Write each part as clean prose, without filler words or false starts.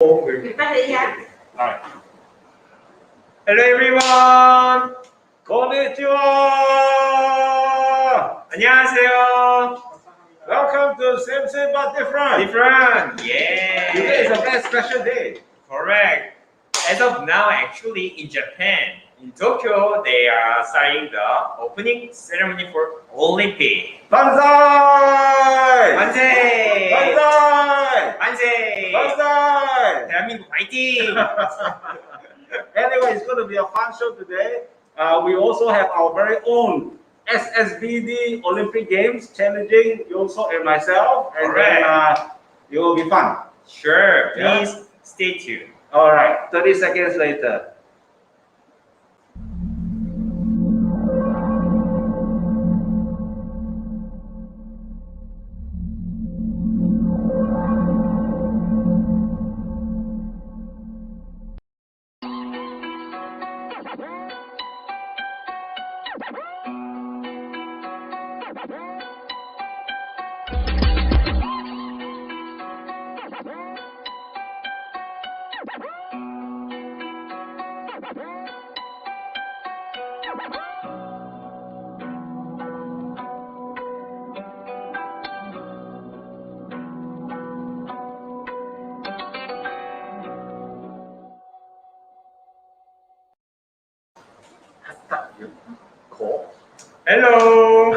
Alright. Hello everyone. konnichiwa. 안녕하세요. Welcome to Samesamebutdifferent. Different. Yeah. Today is a very special day. Correct. As of now, actually in Japan, in Tokyo, they are starting the opening ceremony for Olympic. Banzai! 만세! Banzai! 만세! Banzai! 대한민국 화이팅! Anyway, it's going to be a fun show today. We also have our very own SSBD Olympic Games challenging Yoso and myself, and then it will be fun. Sure, Yeah? please stay tuned. All right, 30 seconds later. Hello.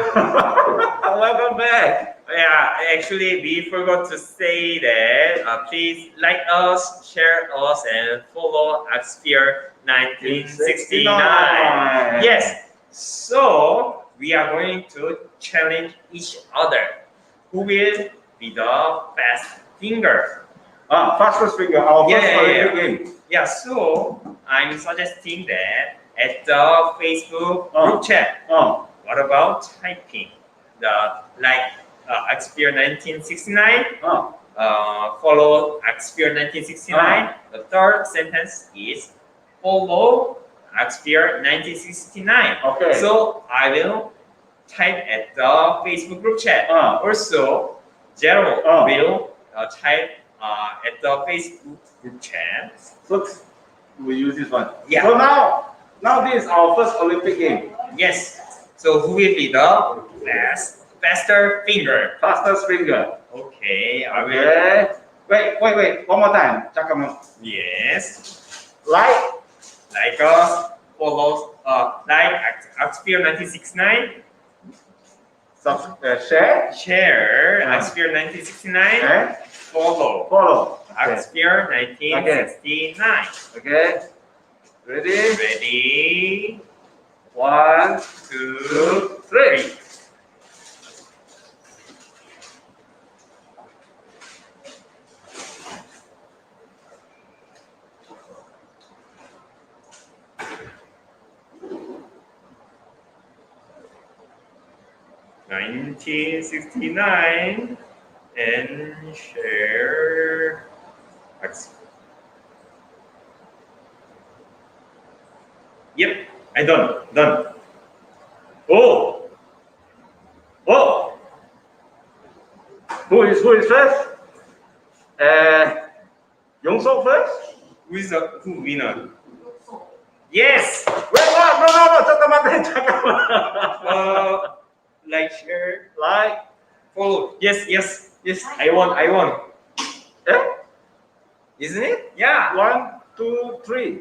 Welcome back. Yeah, actually, we forgot to say that. Please like us, share us, and follow Sphere 1969. Yes. So we are going to challenge each other. Who will be the fast finger? Fastest finger, our first Olympic game. Yeah. So I'm suggesting that at the Facebook group chat. What about typing the Sphere 1969? Follow Sphere 1969. The third sentence is follow Sphere 1969. Okay. So I will type at the Facebook group chat. Also, Gerald will type at the Facebook group chat. So we use this one. Yeah. So now this is our first Olympic game. Yes. So who will be the faster finger? Fastest finger. Okay, I will. Okay. Wait. One more time. Yes. Like Follow Sphere 1969. Share Sphere 1969. Okay. Follow Okay. Sphere 1969. Okay. Ready? Ready? 1, 2, 3. $1969 and share. Yep, I done. Oh. Who is first? Yongsok first? Who winner? Yes. Wait, no. 잠깐만. Like, share, follow. Yes. I won. Eh? Isn't it? Yeah. 1, 2, 3.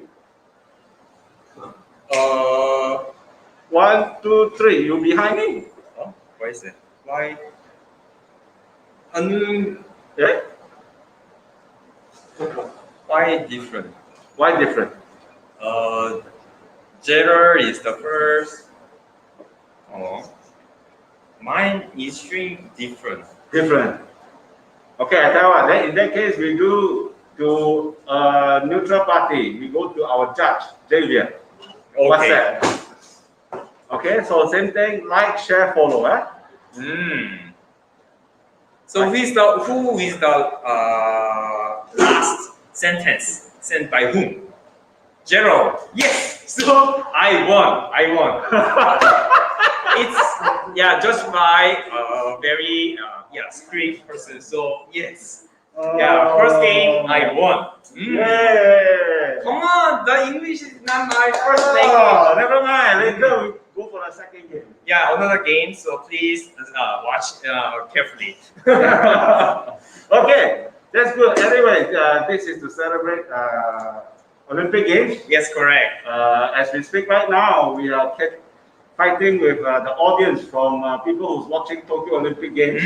1, 2, 3. You behind me? Oh, why is it? Why? Yeah? Why different? Why different? Gerard is the first. Mine is string different. Okay, I tell you what. Then in that case, we do to a neutral party. We go to our judge, Xavier. Okay. What's that? Okay, so same thing. Like, share, follow. So who is the last sentence sent by whom? Gerald. Yes. So I won. It's just my very strict person. So yes. Yeah, first game I won. Yeah. Come on, the English is not my first Oh, language. never mind. Later we go for the second game. Yeah, another game, so please watch carefully. Okay, that's good. Anyway, this is to celebrate Olympic Games. Yes, correct. As we speak right now, we are fighting with the audience from people who's watching Tokyo Olympic Games.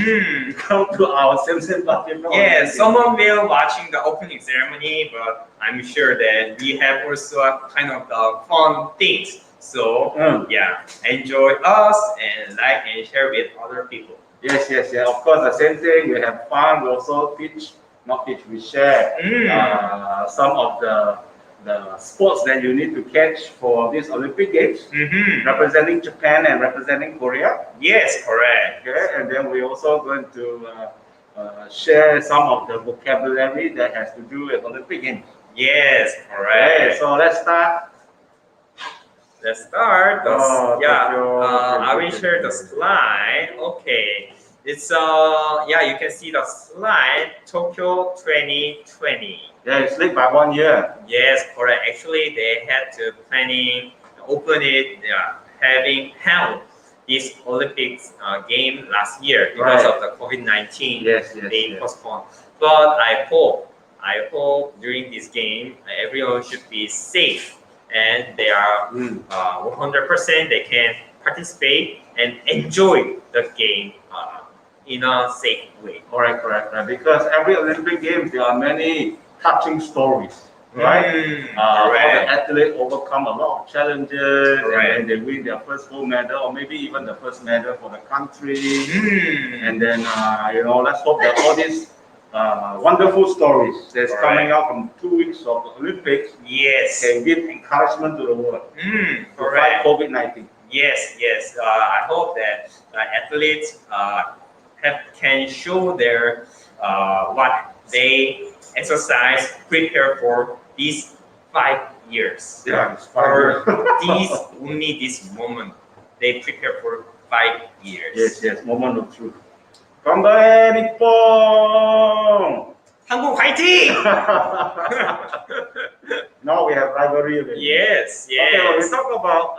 Come to our Samesamebutdifferent. Yes, someone will watching the opening ceremony, but I'm sure that we have also a kind of the fun things. So yeah, enjoy us and like and share with other people. Yes, yes, yeah. Of course, the same thing. We have fun. We also we share some of the sports that you need to catch for these Olympic Games, representing Japan and representing Korea. Yes, correct. Okay, and then we're also going to share some of the vocabulary that has to do with Olympic Games. Yes, correct. Okay, so let's start. Let's start. Tokyo, I will share the slide. Okay, it's yeah, you can see the slide. Tokyo 2020. Yeah, it's late by 1 year. Yes, correct. Actually, they had to planning open it, having held this Olympics game last year because of the COVID-19. Yes, They postponed. But I hope during this game everyone should be safe and they are 100% they can participate and enjoy the game in a safe way. Correct. Because every Olympic Games there are many touching stories, right? How the athletes overcome a lot of challenges and they win their first gold medal or maybe even the first medal for the country. And then let's hope that all these wonderful stories that's coming out from 2 weeks of the Olympics can give encouragement to the world to fight COVID-19. Yes. I hope that athletes can show their what they exercise, prepare for these 5 years. Yeah, it's or only this moment. They prepare for 5 years. Yes, moment of truth. 건강해 니뽕! 한국 화이팅! Now we have rivalry again. Yes. Okay, when we talk about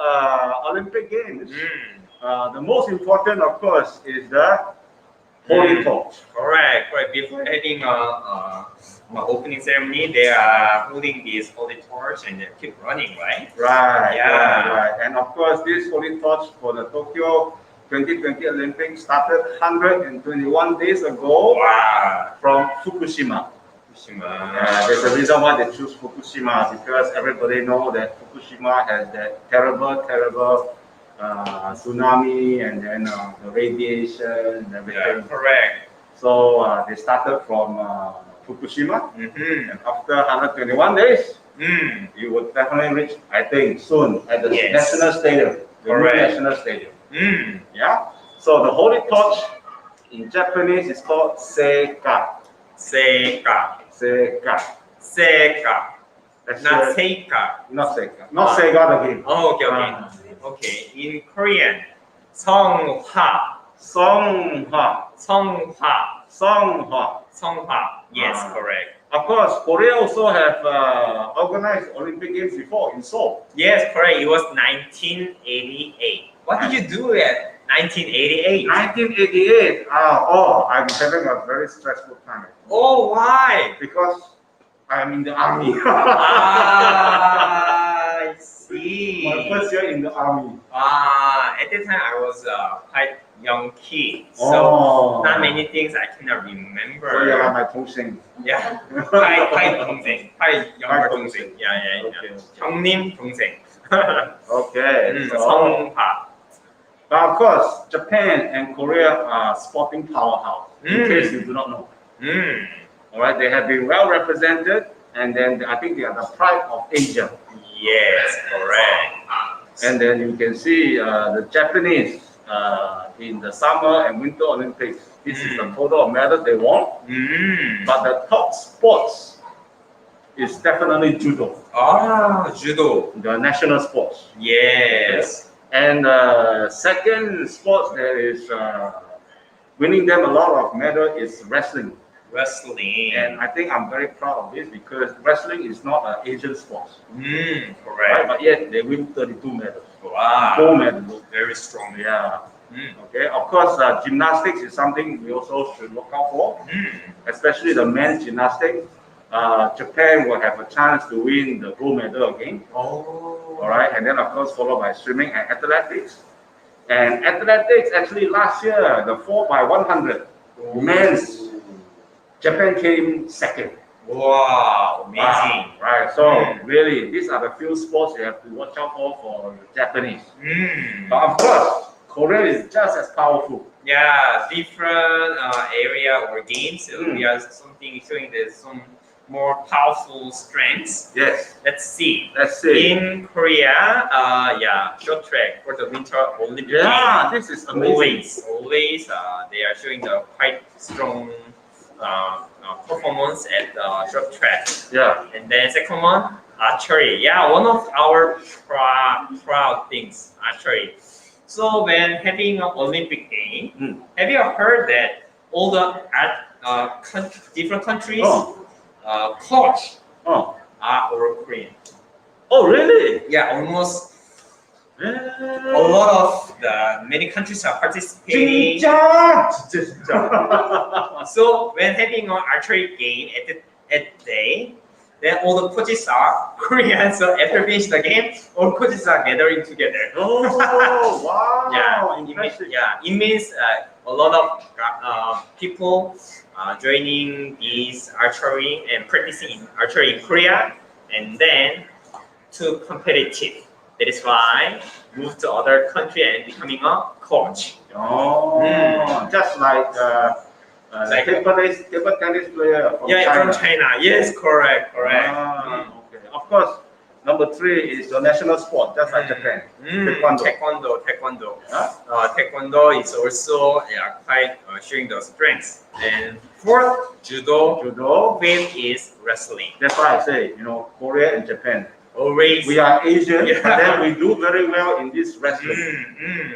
Olympic Games, the most important, of course, is the holy torch. Correct. Before having opening ceremony, they are holding this holy torch and they keep running, right? Right. And of course, this holy torch for the Tokyo 2020 Olympics started 121 days ago from Fukushima. There's a reason why they choose Fukushima because everybody knows that Fukushima has that terrible tsunami and then the radiation and everything. Yeah, correct. So they started from Fukushima, and after 121 days, you would definitely reach, I think, soon at the national stadium, the new national stadium. Yeah. So the holy torch in Japanese is called Seika. Not Seika. Not Sega the game. Oh, okay. In Korean, Songhwa. Yes, correct. Of course, Korea also have organized Olympic Games before in Seoul. Yes, correct. It was 1988. What did you do at 1988? 1988. I'm having a very stressful time. Oh, why? Because I'm in the army. I see. My first year in the army. At that time I was quite young kid, so not many things I cannot remember. So you're like my 동생. Yeah, quite 동생, quite younger 동생. Yeah. 형님 동생. Okay. 성파. But of course, Japan and Korea are sporting powerhouse. In case you do not know. All right, they have been well represented, and then I think they are the pride of Asia. Yes, correct. And then you can see the Japanese in the summer and winter Olympics. This is the total of medals they won. But the top sports is definitely judo. Judo. The national sports. Yes. And second sports that is winning them a lot of medal is wrestling. Wrestling. And I think I'm very proud of this because wrestling is not an Asian sport. Right? Correct. But yet they win 32 medals. Wow. 4 medals. Very strong. Yeah. Okay. Of course, gymnastics is something we also should look out for, especially the men's gymnastics. Japan will have a chance to win the gold medal again. Oh. All right. And then, of course, followed by swimming and athletics. And athletics, actually, last year, the 4x100 men's, Japan came second. Wow, amazing. Wow, right, so really, these are the few sports you have to watch out for the Japanese. But of course, Korea is just as powerful. Yeah, different area or games. We are something showing there's some more powerful strengths. Yes. Let's see. Let's see. In Korea, short track for the Winter Olympic. Yeah, this is amazing. Always, they are showing the quite strong performance at the short track. Yeah. And then second one, archery. Yeah, one of our proud things, archery. So when having an Olympic game, have you heard that all the different countries coach are all Korean? Oh, really? Yeah, almost a lot of the many countries are participating. So when having an archery game at the day, then all the coaches are Korean. So after finish the game, all coaches are gathering together. Oh, wow! It means a lot of people joining this archery and practicing archery in Korea, and then to competitive. That is why move to other country and becoming a coach. Oh, just like table tennis player from China. From China. Yes, correct. Okay. Of course, number 3 is your national sport, just like Japan. Taekwondo. Taekwondo is also quite showing the strengths. And 4th, judo. 5th is wrestling. That's why I say, Korea and Japan. Always. We are Asian, but then we do very well in this wrestling.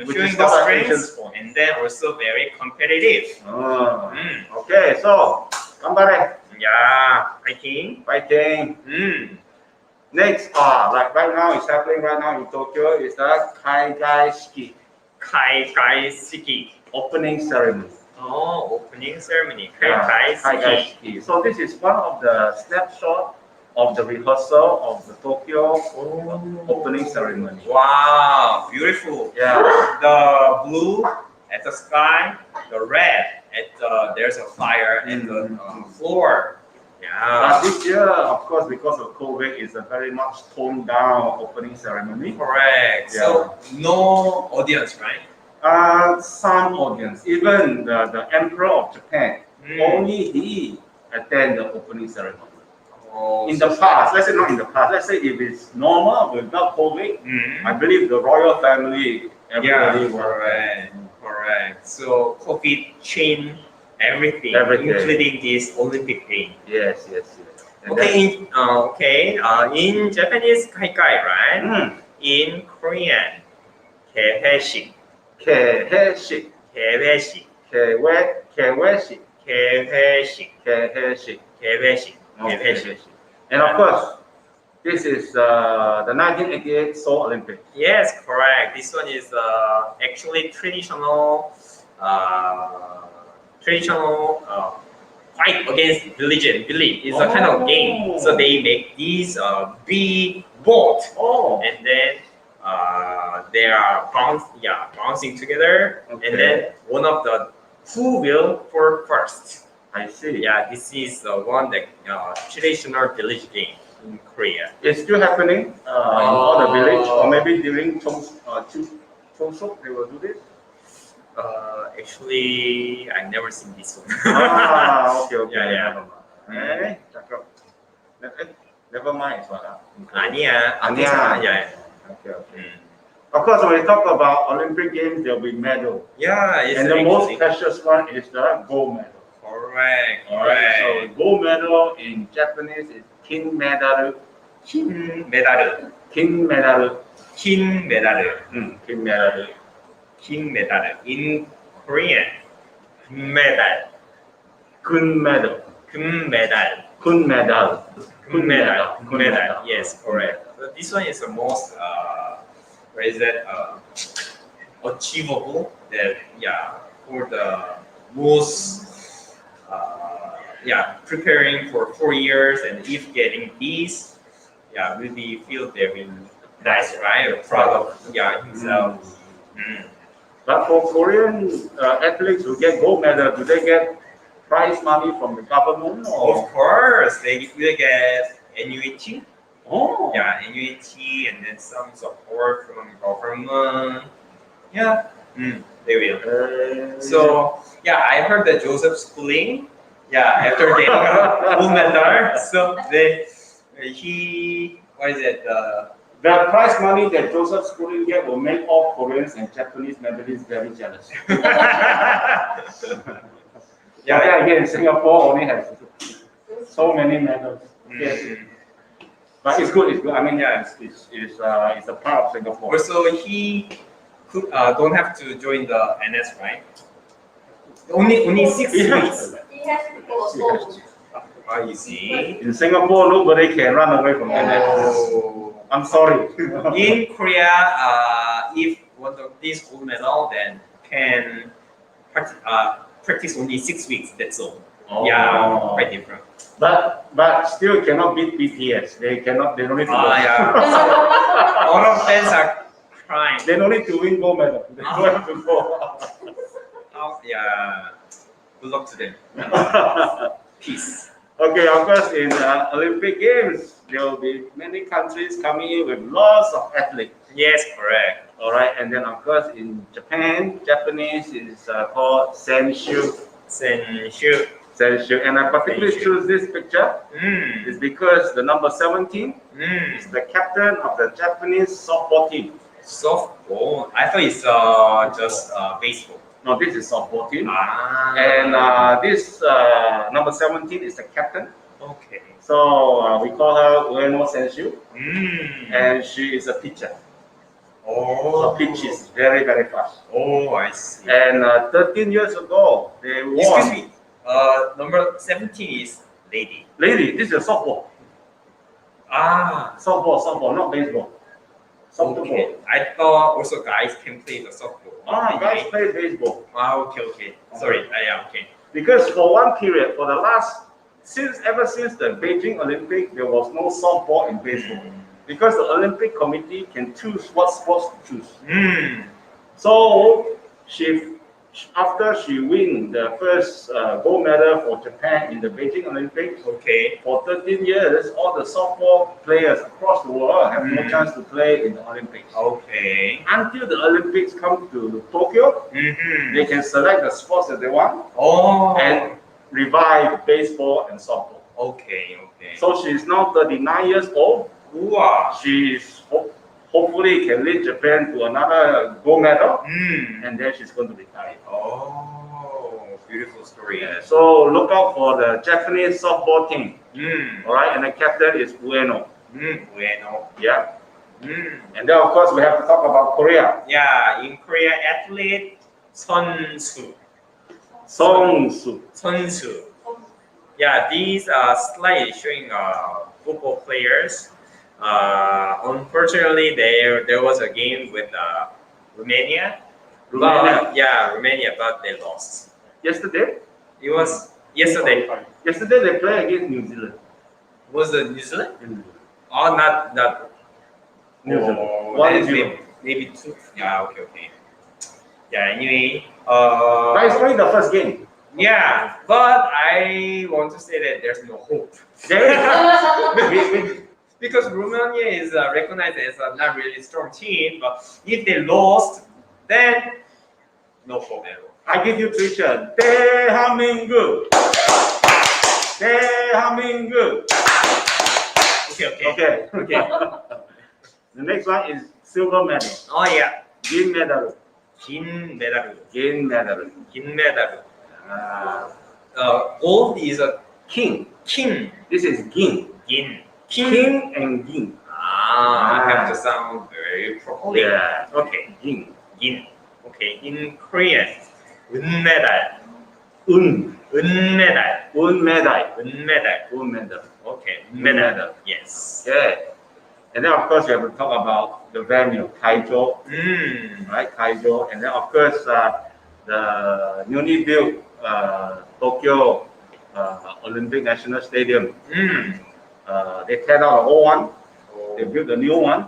Which showing is the not an Asian strengths, sport. and then also very competitive. Okay, so, Gambare. Yeah, fighting. Next, like right now, it's happening right now in Tokyo, is the Kaigai Kai-Gai-Shiki. opening ceremony. Oh, opening ceremony. Kaigai Kai-Gai-Shiki. So this is one of the snapshot of the rehearsal of the Tokyo opening ceremony. Wow, beautiful. Yeah. The blue at the sky, the red at there's a fire at the floor. But this year, of course, because of COVID, it's a very much toned down opening ceremony. Correct. Yeah. So no audience, right? Some audience, even the Emperor of Japan, only he attend the opening ceremony. In the past, let's say not in the past, let's say if it's normal without COVID, I believe the royal family, everybody will. Correct. So COVID changed everything, including this Olympic game. Yes. And in Japanese, Kaikai, right? In Korean, 개회식. And of course, this is the 1988 Seoul Olympic. Yes, correct. This one is actually traditional fight against religion. It's a kind of game. So they make these big boat, and then they are bouncing together, and then one of the who will for first. I see. Yeah, this is the one that traditional village game in Korea. It's still happening in all the village, or maybe during Cheongsuk they will do this. Actually, I've never seen this one. Okay. Yeah. Never mind. 아니야. Okay. Of course, when we talk about Olympic Games, there will be medal. Yeah, it's and the most precious one is the gold medal. Correct. So gold medal in Japanese is kin medaru. kin medaru. In Korean, medal. 금메달. 금메달. 금메달. 금메달. Yes, correct. So this one is the most what is that achievable that for the most preparing for 4 years, and if getting these will be feel very nice, right? Or proud of himself. But for Korean athletes who get gold medal, do they get prize money from the government? Or? Of course, they will get annuity. Oh. Yeah, annuity, and then some support from government. Yeah, they will. So I heard that Joseph Schooling, after getting a gold medal, so what is it? The prize money that Joseph Schooling get will make all Koreans and Japanese medalists very jealous. Then again, Singapore only has so many medals. But it's good. It's good. I mean, it's a part of Singapore. Also, he don't have to join the NS, right? Only 6 weeks. He has to go home. You see. In Singapore, nobody can run away from NS. I'm sorry. In Korea, if one of these gold medal, then can practice only 6 weeks. That's all. Oh. Quite different. But still cannot beat BTS. They cannot. They don't need to. All of fans are crying. They don't need to win gold medal. They don't have to go. Good luck to them. Peace. Okay, of course, in Olympic Games, there will be many countries coming in with lots of athletes. Yes, correct. All right, and then of course in Japan, Japanese is called senshu. Senshu. Senshu, and I particularly choose this picture is because the number 17 is the captain of the Japanese softball team. Softball? I thought it's just baseball. No, this is softball team. And this number 17 is the captain. Okay. So we call her Ueno Senshu, and she is a pitcher. Oh. Her pitch is very, very fast. Oh, I see. And 13 years ago, they won. Excuse me. Number 17 is lady. Lady, this is softball. Softball, not baseball. Softball. Okay. I thought also guys can play the softball. Guys play baseball. Okay. Sorry. Okay. Because for one period, for the last, ever since the Beijing Olympic, there was no softball in baseball. Because the Olympic Committee can choose what sports to choose. So after she win the first gold medal for Japan in the Beijing Olympics, for 13 years, all the softball players across the world have no chance to play in the Olympics. Okay. Until the Olympics come to Tokyo, they can select the sports that they want and revive baseball and softball. Okay. So she's now 39 years old. Wow. She is hopefully can lead Japan to another gold medal, and then she's going to retire. Oh, beautiful story. So look out for the Japanese softball team. All right, and the captain is Ueno. Ueno. Yeah. And then of course we have to talk about Korea. Yeah, in Korea, athlete Sonsu. Sonsu. Yeah, these slides showing football players. Unfortunately, there was a game with Romania. Romania, but they lost. Yesterday? It was yesterday. Yesterday they played against New Zealand. Was it New Zealand? Oh, not New Zealand. Maybe 2. Yeah, okay. Yeah, anyway. But it's only the first game. Yeah, but I want to say that there's no hope. Because Romania is recognized as a not really strong team, but if they lost, then no hope at all. I give you 3 chances. 대한민국. Okay. The next one is silver medal. Oh yeah. 긴 medal. 긴 medal. Gold is a king. This is 긴. King and 긴. I have to sound very properly. Yeah. Okay. 긴. Okay. In Korean, 은메달. 은메달. 은메달. 은메달. 은메달. Okay. Medal. medal. Yes. Okay. And then of course we have to talk about the venue, Kaijo, right? Kaijo, and then of course the newly built Tokyo Olympic National Stadium. They tear out the old one. They built a new one,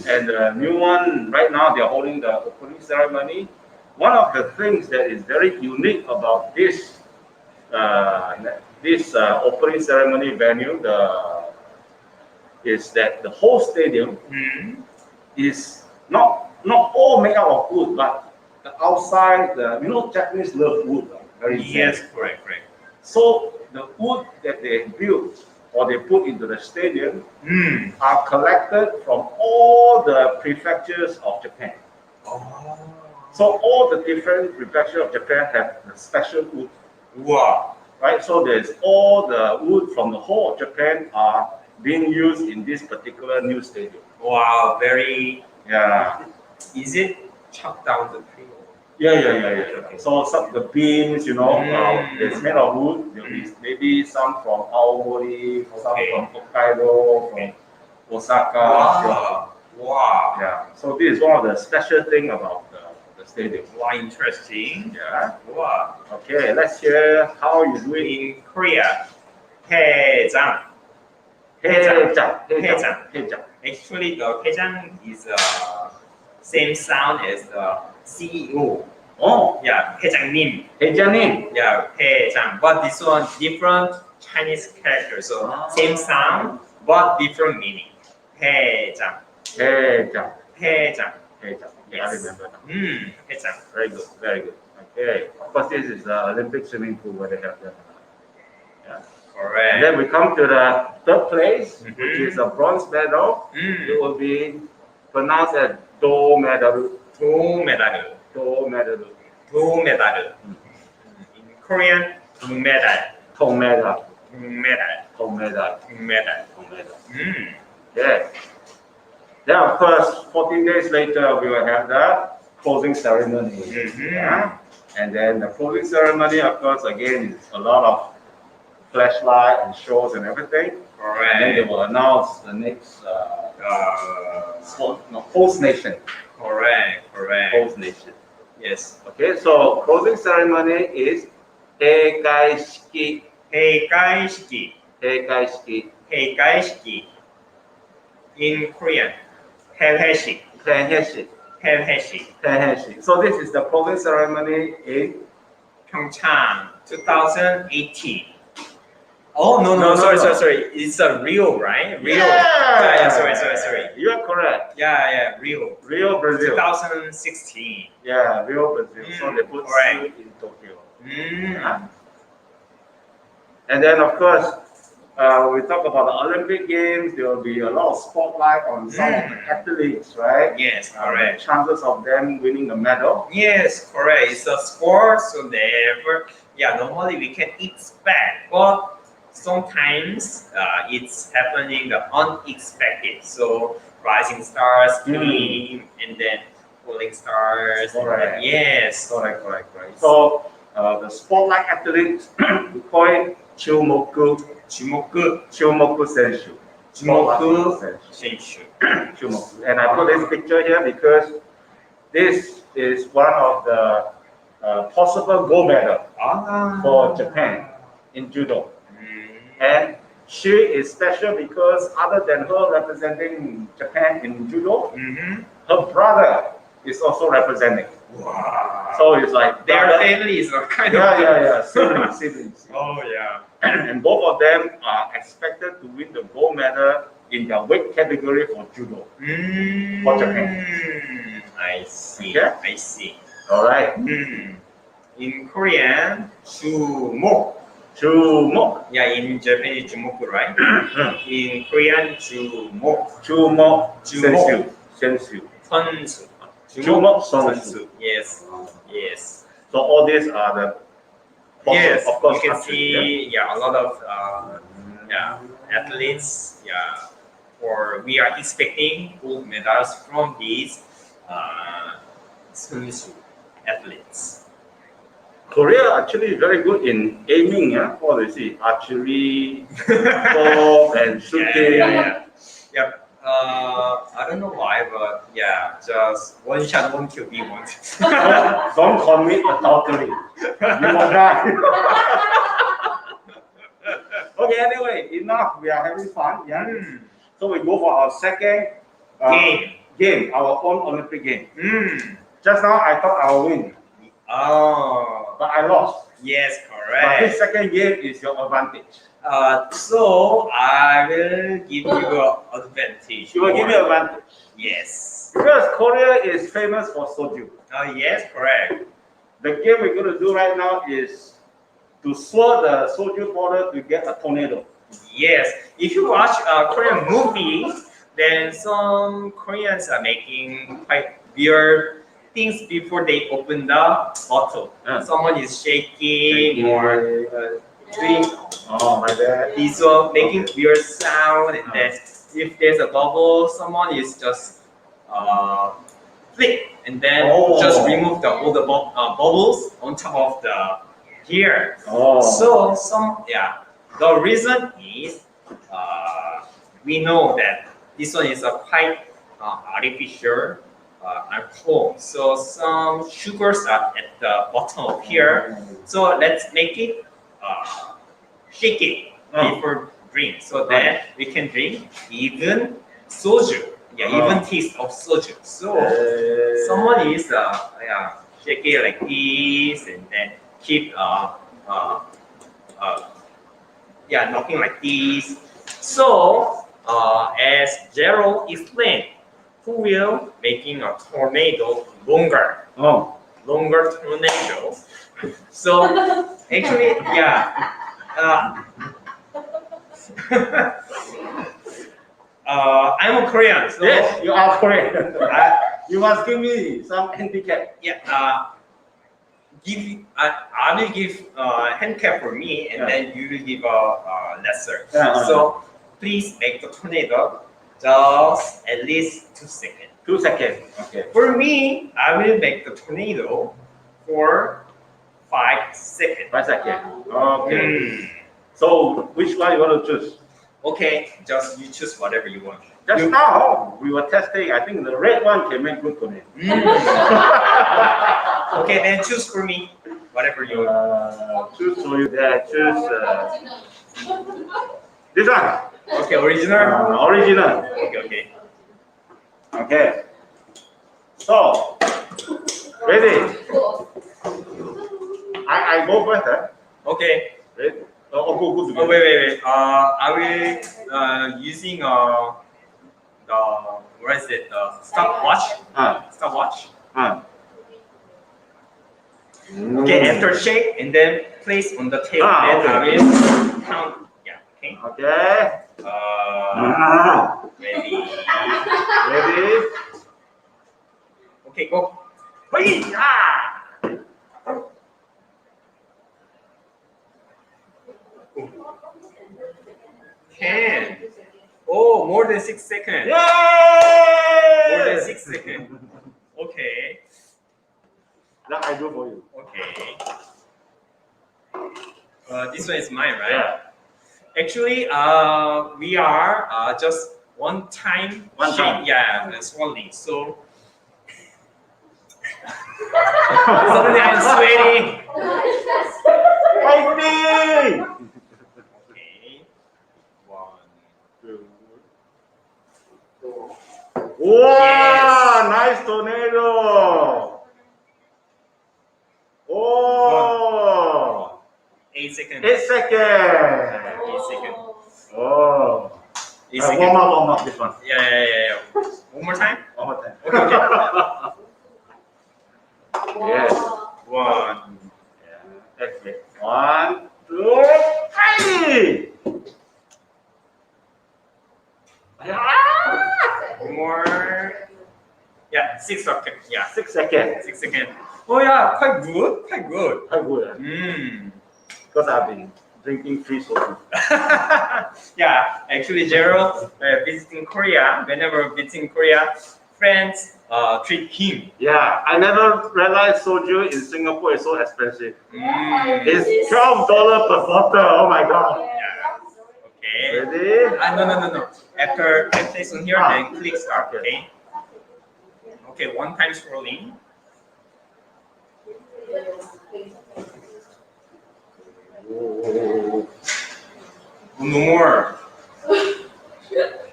and the new one right now they're holding the opening ceremony. One of the things that is very unique about this opening ceremony venue, is that the whole stadium is not all made out of wood, but the outside, Japanese love wood, very Yes, zen. correct. So the wood that they built or they put into the stadium are collected from all the prefectures of Japan. Oh. So all the different prefectures of Japan have the special wood. Wow. Right? So there's all the wood from the whole of Japan are being used in this particular new stadium. Wow, very. Yeah. Is it chopped down the tree? Yeah. So some the beams, it's made of wood. There'll be maybe some from Aomori, some from Hokkaido, from Osaka. Wow. Yeah. So this is one of the special thing about the stadium. Wow, interesting. Yeah. Wow. Okay, let's hear how you do it. In Korea, 회장. 회장. Actually, the 회장 is same sound as the CEO. Oh, Yeah, 회장님. 회장님. Yeah, 회장. But this one different Chinese character, so same sound but different meaning. 회장. 회장. Yes. I remember now. 회장. Very good. Okay. Of course, this is the Olympic swimming pool where they have the. Yeah. Correct. And then we come to the third place, which is a bronze medal. It will be pronounced as do medal. 도메달. In Korean, 도메달. 동메달. 도메달. Okay. Then of course, 14 days later, we will have the closing ceremony. Yeah. And then the closing ceremony, of course, again, is a lot of flashlight and shows and everything. Correct. And then they will announce the next host nation. Correct. Host nation. Yes. Okay, so closing ceremony is 회가식이. 회가식이. 회가식이. In Korean, 회회식. So this is the closing ceremony in Pyeongchang, 2018. Oh no, sorry. It's a Rio, right? Rio. Yeah. Sorry. You are correct. Yeah, Rio, Brazil. 2016. Yeah, Rio, Brazil. So they put correct. in Tokyo. And then of course, we talk about the Olympic Games. There will be a lot of spotlight on some of the athletes, right? Yes, correct. Chances of them winning the medal. Yes, correct. It's a sport, so normally we can expect, but sometimes it's happening the unexpected. So rising stars came, and then falling stars. Correct. Yes. Correct. So the spotlight athletes, we call it 주목구 선수. 주목구. And I put this picture here because this is one of the possible gold medal for Japan in judo. And she is special because other than her representing Japan in judo, her brother is also representing. Wow. So it's like their families are kind of siblings. Oh yeah. And both of them are expected to win the gold medal in their weight category for judo for Japan. I see. Okay? I see. All right. In Korean, 주목. Yeah, in Japanese, 주목, right? In Korean, 주목. 선수. 선수. Yes. So all these are the yes. Of course, you can see a lot of athletes. Or we are expecting gold medals from these 선수 athletes. Korea actually very good in aiming. Yeah, what do you see? Archery, golf, and shooting. Yep. I don't know why, but yeah, just one shot, one kill, we want. Don't commit adultery. You will die. Okay, anyway, enough. We are having fun. Yeah. So we go for our second game, our own Olympic game. Just now I thought I will win, Oh, but I lost. yes, But this correct. second game is your advantage. So I will give you an advantage. You will give me advantage Yes. because Korea is famous for soju. Yes, correct. The game we're going to do right now is to swirl the soju bottle to get a tornado. Yes. If you watch a Korean movie, then some Koreans are making quite weird things before they open the bottle. Someone is shaking or doing Oh my bad. this one, making weird sound, and then if there's a bubble, someone is just flick and then just remove all the bubbles on top of the here. So the reason is we know that this one is a quite artificial alcohol. So some sugars are at the bottom of here. So let's make it shake it before drink, so that we can drink even soju. Even taste of soju. So someone is shake it like this and then keep knocking like this. So as Gerald explained, who will making a tornado longer tornado. So actually, I'm a Korean. So Yes, you are Korean. You must give me some handicap. I will give handicap for me, and then you will give a lesser. Yeah. So please make the tornado just at least 2 seconds. 2 seconds. Okay. For me, I will make the tornado for 5 seconds. 5 seconds. Okay. So which one you want to choose? Okay, just you choose whatever you want. Just now we were testing. I think the red one can make good tornado. Okay, then choose for me whatever you want. Choose for you. Yeah, choose this one. Okay, original. Original. Okay. Okay. So ready? I go first. Okay. Ready? Go. Oh wait. I will using the what is it? The stopwatch. Stopwatch. Okay, after shake and then place on the table. Then I will count. Yeah. Okay. Okay. Ready. Ready? Okay, go. 10. Oh, more than 6 seconds. Yay! More than 6 seconds. Okay. That I do for you. Okay. This one is mine, right? Yeah. Actually, we are just one time. Yeah, swallowing. So suddenly I'm sweating. Fighting! Okay. 1, 2. Wow! Nice tornado! Oh! 8 seconds. 8 seconds. 8 seconds. Oh. 8 seconds. Warm up this one. Yeah. One more time. One more time. Okay. Yes. 1. Yeah. Okay. 1, 2, 3. One more. Yeah, 6 seconds. Yeah, 6 seconds. 6 seconds. Oh yeah, quite good. Quite good. Because I've been drinking free soju. Yeah, actually, Gerald visiting Korea. Whenever visiting Korea, friends treat him. Yeah, I never realized soju in Singapore is so expensive. It's It's $12 per bottle. Oh my god. Okay. Ready? No. After I place on here, then click start. Okay. Okay. One time scrolling. No more.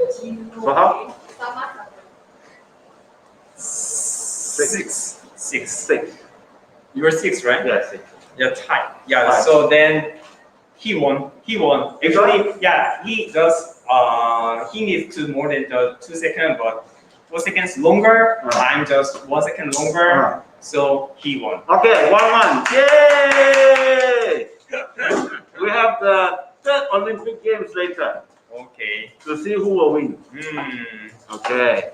So how? Six. Six. You were six, right? Yeah, six. Yeah, tied. Yeah. Tied. So then he won. He won? Actually, yeah. He does. He needs to more than the 2 seconds, but 4 seconds longer. I'm just 1 second longer. So he won. Okay, 1-1. Yay! We have the third Olympic Games later Okay. to see who will win. Hmm. Okay.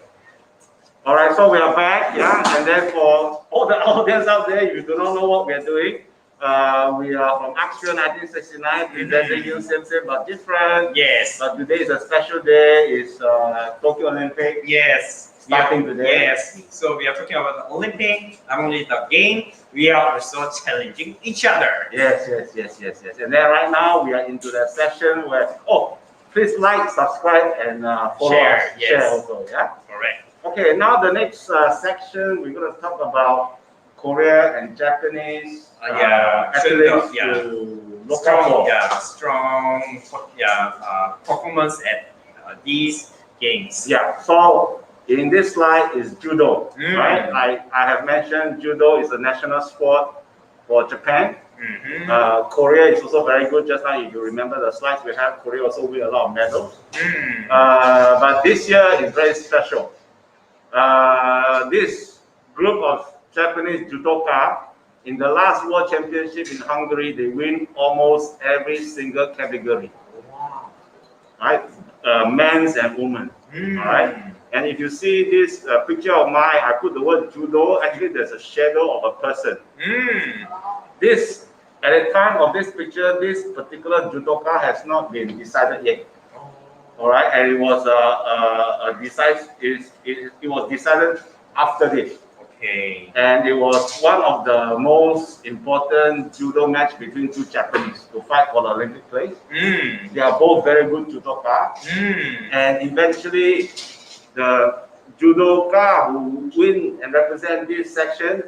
All right, so we are back, yeah. And then for all the audience out there, if you do not know what we are doing, we are from Austria 1969, presenting you same but different. Yes. But today is a special day. It's Tokyo Olympic. Yes. Starting today. Yes. So we are talking about the Olympic, not only the game, we are also challenging each other. Yes. And then right now we are into the session where, please like, subscribe, and follow Share, us. yes. Share also, yeah? Correct. Okay, now the next section, we're going to talk about Korea and Japanese athletes to look out for. Strong performance at these games. Yeah, so in this slide is judo, right? I have mentioned judo is a national sport for Japan. Korea is also very good. Just now, if you remember the slides we have, Korea also win a lot of medals. But this year is very special. This group of Japanese judoka, in the last World Championship in Hungary, they win almost every single category. Right? Men's and women. All right? And if you see this picture of mine, I put the word judo. Actually, there's a shadow of a person. This, at the time of this picture, this particular judoka has not been decided yet. All right, and it was it was decided after this. Okay. And it was one of the most important judo match between two Japanese to fight for the Olympic place. They are both very good judoka. And eventually, the judoka who win and represent this section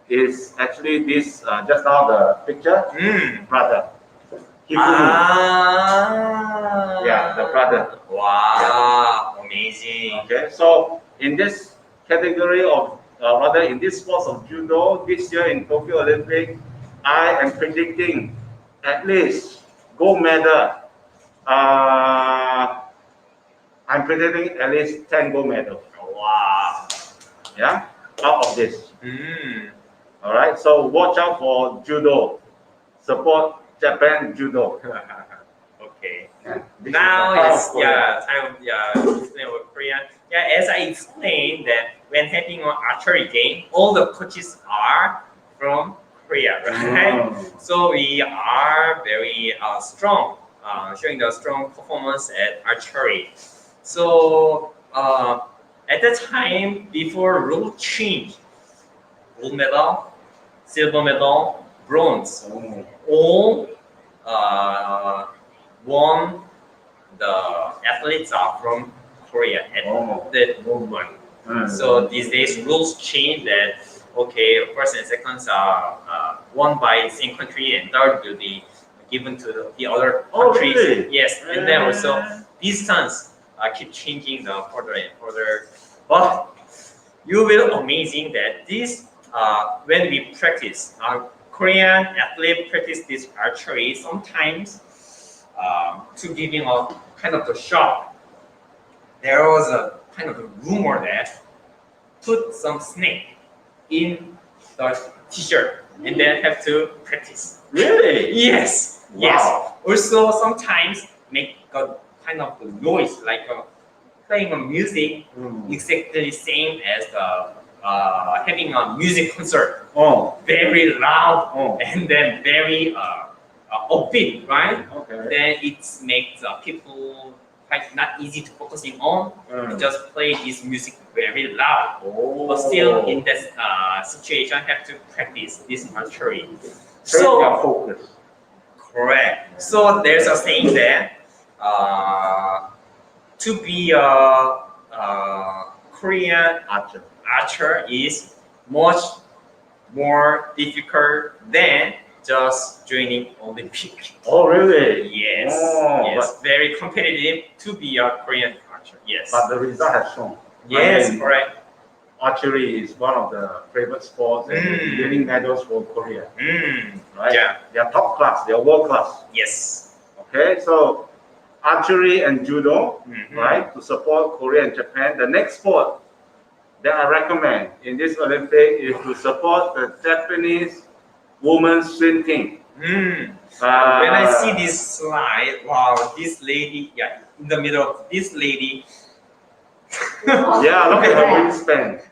is actually this, just now the picture, brother. Yeah, the brother. Wow, amazing. Okay, so in this category of, rather in this sports of judo, this year in Tokyo Olympic, I am predicting at least gold medal. I'm predicting at least 10 gold medals. Wow. Yeah, out of this. All right, so watch out for judo. Support Japan judo. Okay. Yeah, Now it's time to explain about Korea. Yeah, as I explained that when having an archery game, all the coaches are from Korea, right? So we are very strong, showing the strong performance at archery. So at the time before rule change, gold medal, silver medal, bronze, all won. The athletes are from Korea at that moment. So these days rules change that first and seconds are won by the same country and third will be given to the other countries. Really? Yes, and then also distance keep changing the further and further. But you will amazing that this when we practice, Korean athlete practice this archery sometimes to giving a kind of the shot. There was a kind of a rumor that put some snake in the t-shirt and then have to practice. Really? Yes. Wow. Yes. Also sometimes make a kind of the noise like playing a music exactly same as the having a music concert. Very loud and then very upbeat, right? Okay. Then it makes people quite not easy to focusing on. Mm. You just play this music very loud. Oh. But still in that situation, have to practice this archery. Train your So focus. correct. So there's a saying that to be a Korean archer is much more difficult than just joining Olympic. Oh, really? Yes, Oh, yes, very competitive to be a Korean archer. Yes, But the result has shown. yes, I mean, correct. archery is one of the favorite sports and Mm. winning medals for Korea. Mm, Right? yeah, They are top class. They are world class. yes. Okay, so archery and judo, Mhm. right, to support Korea and Japan. The next sport that I recommend in this Olympic is to support the Japanese women's swim team. Mm. When I see this slide, wow, this lady, yeah, in the middle of this lady, Yeah, look at her wingspan.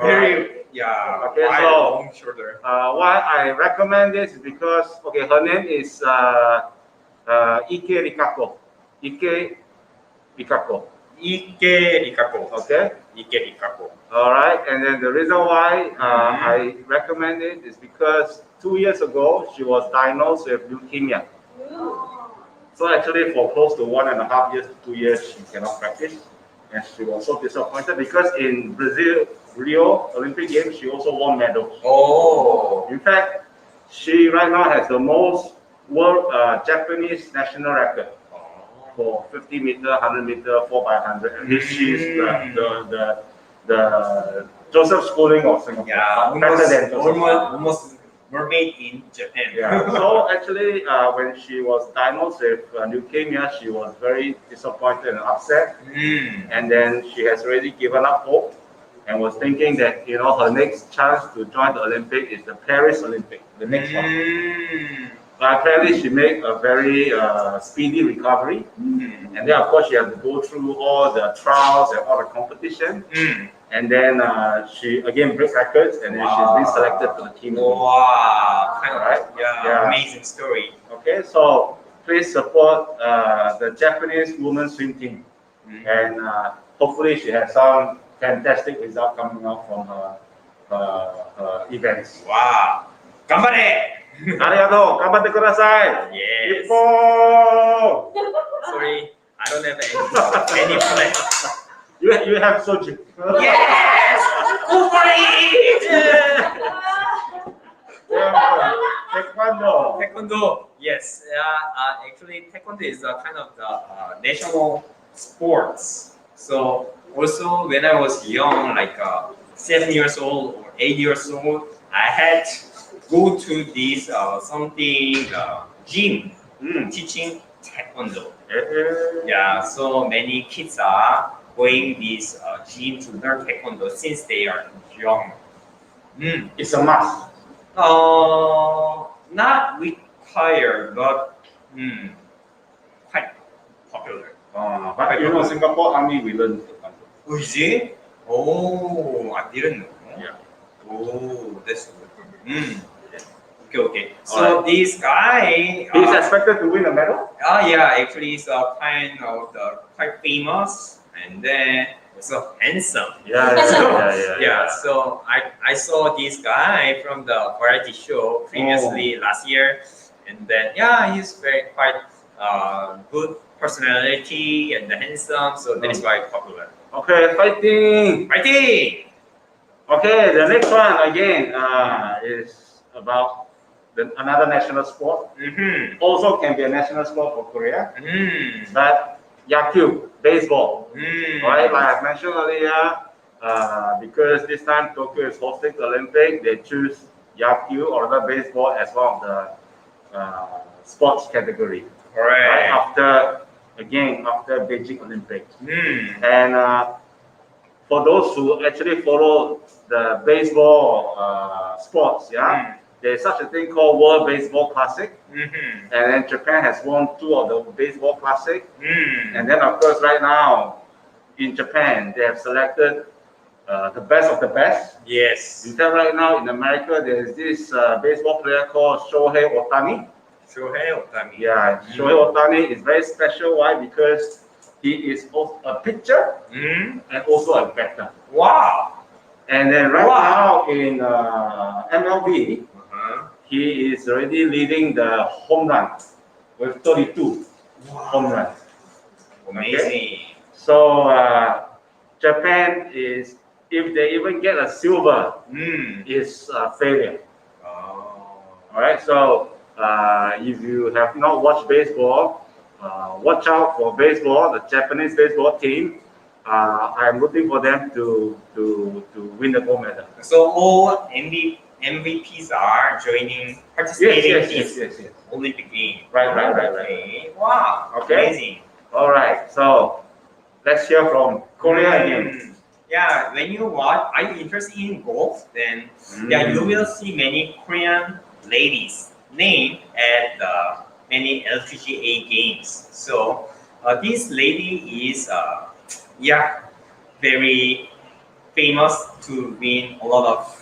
very, yeah, Okay, wide, so- long shoulder. Why I recommend this is because, okay, her name is Ike Rikako. Ike Rikako. Ike Rikako. Okay. Ike Rikako. All right, and then the reason why Mhm. I recommend it is because 2 years ago she was diagnosed with leukemia. So actually, for close to 1.5 years to 2 years, she cannot practice, and she was so disappointed because in Brazil, Rio Olympic Games, she also won medals. Oh. In fact, she right now has the most world Japanese national record for 50 meter, 100 meter, 4x100. And she's the Joseph Schooling of Singapore. Yeah, Better than Joseph. almost mermaid in Japan. Yeah. So actually, when she was diagnosed with leukemia, she was very disappointed and upset. Mm. And then she has already given up hope and was thinking that her next chance to join the Olympic is the Paris Olympic, the next one. Mm. But apparently, she made a very speedy recovery. Mm. And then, of course, she had to go through all the trials and all the competition. Mm. And then she again broke records, and then she's been selected to the team. Wow, kind of Right? Yeah. amazing story. Okay, so please support the Japanese women's swim team, and hopefully she has some fantastic result coming out from her events. Wow, 頑張れ! ありがとう、頑張ってください。 Yes. 日本 Sorry, I don't have any plan. You have soju. Yes! Go for it! Yeah, taekwondo. Taekwondo, yes. Actually, Taekwondo is a kind of the national sports. So also when I was young, like 7 years old or 8 years old, I had to go to this something gym teaching Taekwondo. Yeah, so many kids are going this gym to learn Taekwondo since they are young. It's a must. Not required, but quite popular. But Singapore Army, we learn taekwondo. Oh, is it? Oh, I didn't know. Yeah. Oh, that's good. Okay. So Alright. this guy, He's expected to win a medal. yeah, actually he's kind of quite famous and then also handsome. Yeah, so I saw this guy from the variety show previously last year, and then he's quite good personality and handsome, so that is why popular. Okay, fighting. Fighting! Okay, the next one again is about another national sport. Also can be a national sport for Korea, but Yaku, baseball. Right, like I mentioned earlier, because this time Tokyo is hosting the Olympic, they choose Yaku or the baseball as one of the sports category. Right after Beijing Olympics, and for those who actually follow the baseball sports, there's such a thing called World Baseball Classic, and then Japan has won 2 of the baseball classic, and then of course right now in Japan they have selected the best of the best. Yes. In fact, right now in America there is this baseball player called Shohei Ohtani. Shohei Ohtani. Yeah, Shohei Ohtani is very special. Why? Because he is both a pitcher Mm. and also a batter. Wow. And then right Wow. now in MLB, he is already leading the home run with 32 home runs. Amazing. So Japan is, if they even get a silver, is a failure. Oh. All right. So if you have not watched baseball, watch out for baseball. The Japanese baseball team. I am looking for them to win the gold medal. So all MVPs are participating in Yes. Olympic game. Right. Okay. Wow. Okay. Amazing. All right. So let's hear from Korea again. Yeah, when you watch, are you interested in golf? Then yeah, you will see many Korean ladies named at many LPGA games. So this lady is very famous to win a lot of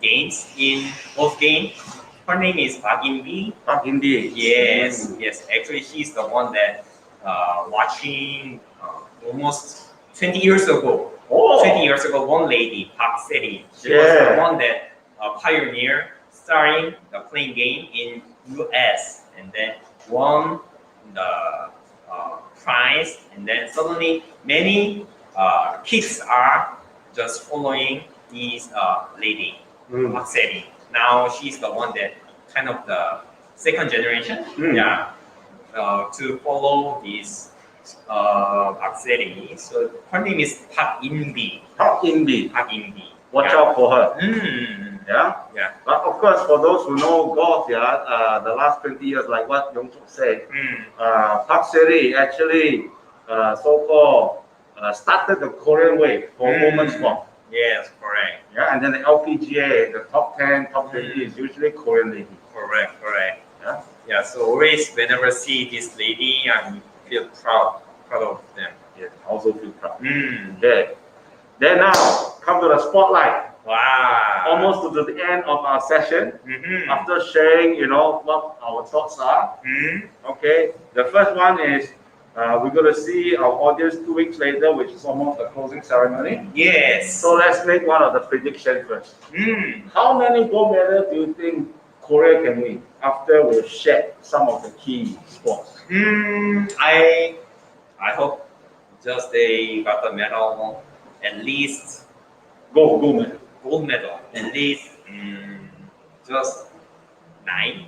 games in golf game. Her name is Park In-bi. Park In-bi. Yes. Actually, she's the one that watching almost 20 years ago. 20 years ago, one lady, Park City, she was the one that pioneered starting the playing game in US, and then won the prize, and then suddenly many kids are just following this lady, Park City. Now she's the one that kind of the second generation, to follow this Park City. So her name is Park In-bi. Park In-bi. Watch Yeah. out for her. Yeah. But of course, for those who know golf, the last 20 years, like what Yong-suk said, Park City actually so-called started the Korean wave for women's golf. Yes, correct. Yeah, and then the LPGA, the top 10, top 20 is usually Korean lady. Correct. Yeah. So always whenever I see this lady, I feel proud of them. Yes, also feel proud. Mm. Okay. Then now, come to the spotlight. Wow. Almost to the end of our session. Mm-hmm. After sharing, what our thoughts are. Okay. The first one is we're going to see our audience 2 weeks later, which is almost the closing ceremony. Yes. So let's make one of the predictions first. Mm. How many gold medals do you think Korea can win after we've shared some of the key sports? I hope just they got the medal, at least Gold medal. gold medal, at least just nine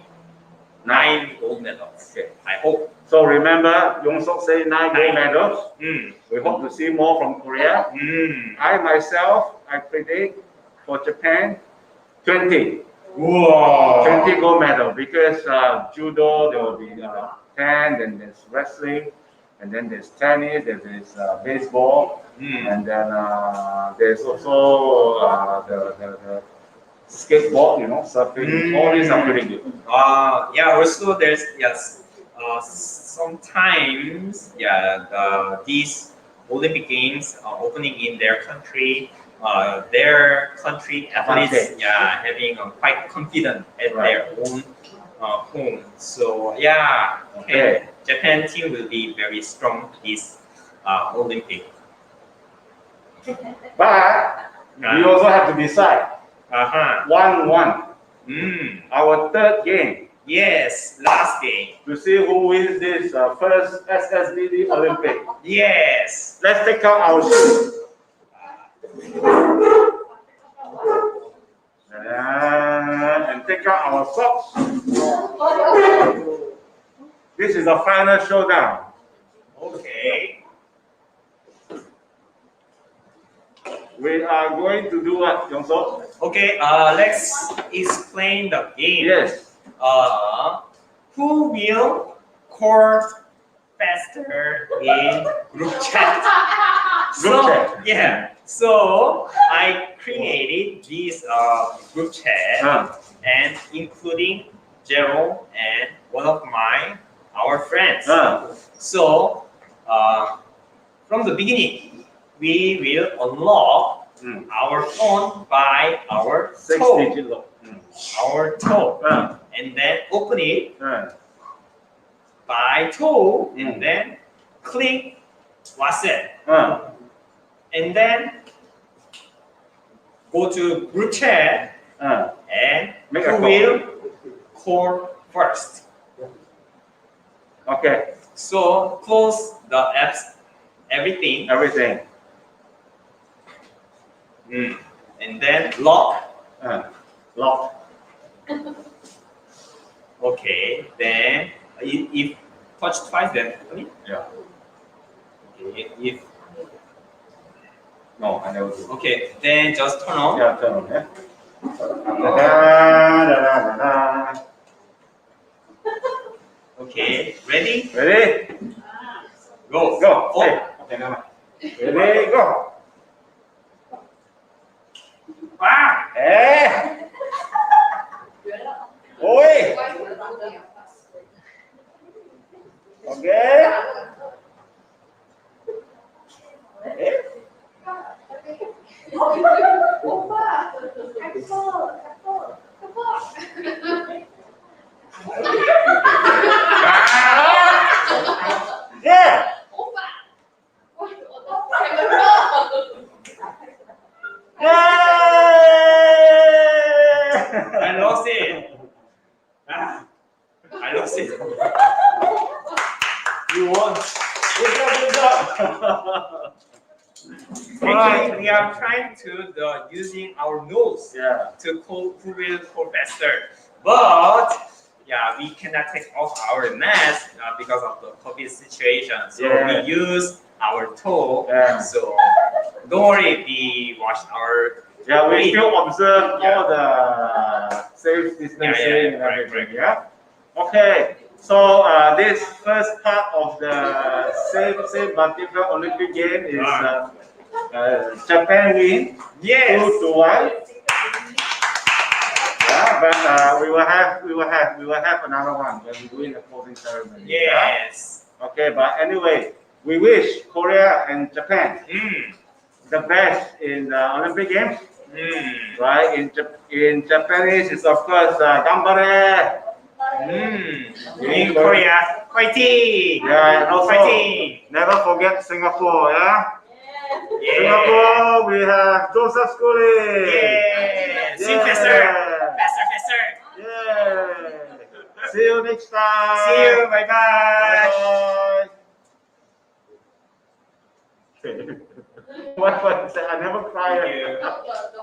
gold medals. Okay. I hope. So remember, Yong-suk said 9 gold medals. We hope to see more from Korea. I myself, I predict for Japan 20. Whoa. 20 gold medal because judo there will be 10, then there's wrestling, and then there's tennis, there's baseball, and then there's also the skateboard, surfing. All these are pretty good. Also there's sometimes these Olympic Games are opening in their country. Their country athletes having quite confident at their own home. So Okay. Japan team will be very strong this Olympic. But we also have to decide 1-1. Our third game. Yes, last game. To see who wins this first SSBD Olympic. Yes. Let's take out our shoes. And take out our socks. This is the final showdown. Okay. We are going to do what, Yong-suk? Okay. Let's explain the game. Yes. Who will score faster in group chat? So I created this group chat and including Gerald and one of our friends. So from the beginning, we will unlock our phone by our toe. 6-digit lock. our toe, Uh, and then open it uh, by toe, and then click what's it, uh, and then go to group chat and Make who a call. will call first. Okay, So close the apps, everything, everything. and then lock. Lock. Okay, then if touch twice, then open it. Yeah. Okay, if No, I never do. okay, then just turn on. Yeah, turn on. Yeah. Da-da-da-da-da-da. Okay, ready? Ready? Go. Go. Oh. Hey. Okay, now. Ready? Go. Ah! Eh. Oi. Okay. Eh. Yeah. I lost it. Ah, I lost it. You won. Good job, good job. Actually, we are trying to using our nose Yeah. to call who will call faster. But yeah, we cannot take off our mask because of the COVID situation. So Yeah. we use our toe. Yeah. So don't worry, we wash our Yeah, we feet. still observe Yeah. all the safe distancing and right, everything. right. Yeah. Okay. So this first part of the same but different Olympic game is Japan win Yes. 2-1. Yeah, but we will have another one when we do in the closing ceremony. Yeah? Yes. Okay, but anyway, we wish Korea and Japan Mm. the best in the Olympic Games. Mm. Right? In Japanese, it's of course Gambare. In Korea, fighting. Yeah, and also Fighting. never forget Singapore. Yeah. Yeah. Singapore, we have Joseph Schooling. Yeah. Sing faster. Faster, faster. Yeah. See you next time. See you. Bye bye. Bye bye. What? I never cry. Thank you.